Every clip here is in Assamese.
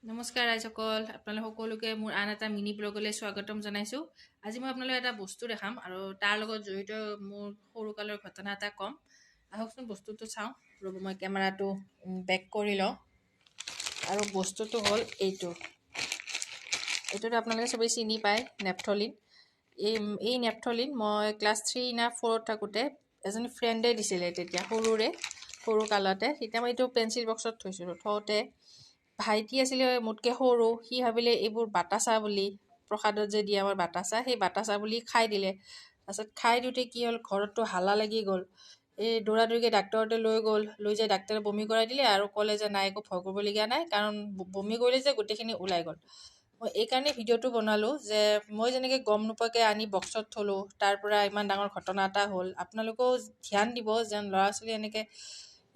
নমস্কাৰ ৰাইজসকল, আপোনালোক সকলোকে মোৰ আন এটা মিনি ব্লগলৈ স্বাগতম জনাইছোঁ। আজি মই আপোনালোকক এটা বস্তু দেখাম আৰু তাৰ লগত জড়িত মোৰ সৰুকালৰ ঘটনা এটা ক'ম। আহকচোন বস্তুটো চাওঁ। ৰ'ব, মই কেমেৰাটো বেক কৰি লওঁ। আৰু বস্তুটো হ'ল এইটোতো আপোনালোকে চবেই চিনি পায়, নেপথলিন। এই নেপথলিন মই ক্লাছ 3 না 4 থাকোঁতে এজনী ফ্ৰেণ্ডে দিছিলে, তেতিয়া সৰু কালতে। তেতিয়া মই এইটো পেঞ্চিল বক্সত থৈছিলোঁ। থওঁতে ভাইটি আছিলে মোতকৈ সৰু, সি ভাবিলে এইবোৰ বাটাচা বুলি, প্ৰসাদত যে দিয়ে আমাৰ বাটাচা, সেই বাটাচা বুলি খাই দিলে। তাৰপাছত খাই দিওঁতে কি হ'ল, ঘৰততো হাল্লা লাগি গ'ল। এই দৌৰাদৌৰিকৈ ডাক্তৰতে লৈ যায় ডাক্তৰে বমি কৰাই দিলে আৰু ক'লে যে নাই, একো ভয় কৰিবলগীয়া নাই, কাৰণ বমি কৰিলে যে গোটেইখিনি ওলাই গ'ল। মই এইকাৰণে ভিডিঅ'টো বনালোঁ যে মই যেনেকৈ গম নোপোৱাকৈ আনি বক্সত থলোঁ, তাৰ পৰা ইমান ডাঙৰ ঘটনা এটা হ'ল। আপোনালোকেও ধ্যান দিব যেন ল'ৰা ছোৱালী এনেকৈ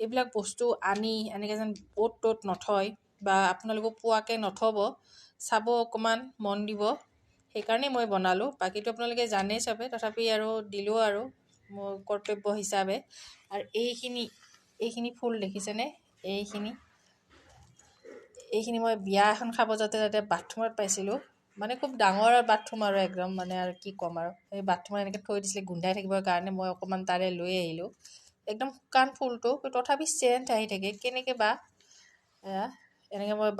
এইবিলাক বস্তু আনি এনেকৈ যেন অ'ত ত'ত নথয়, বা আপোনালোকক পোৱাকৈ নথ'ব, চাব, অকণমান মন দিব। সেইকাৰণেই মই বনালোঁ। বাকীটো আপোনালোকে জানেই চবে, তথাপি আৰু দিলোঁ আৰু মোৰ কৰ্তব্য হিচাপে। আৰু এইখিনি ফুল দেখিছেনে? এইখিনি মই বিয়া এখন খাব যাওঁতে তাতে বাথৰুমত পাইছিলোঁ। মানে খুব ডাঙৰ বাথৰুম আৰু একদম, মানে আৰু কি ক'ম আৰু, এই বাথৰুমত এনেকৈ থৈ দিছিলে গোন্ধাই থাকিবৰ কাৰণে। মই অকণমান তাৰে লৈ আহিলোঁ। একদম শুকান ফুলটো, তথাপি চেণ্ট আহি থাকে, কেনেকৈ বা এনেকৈ মই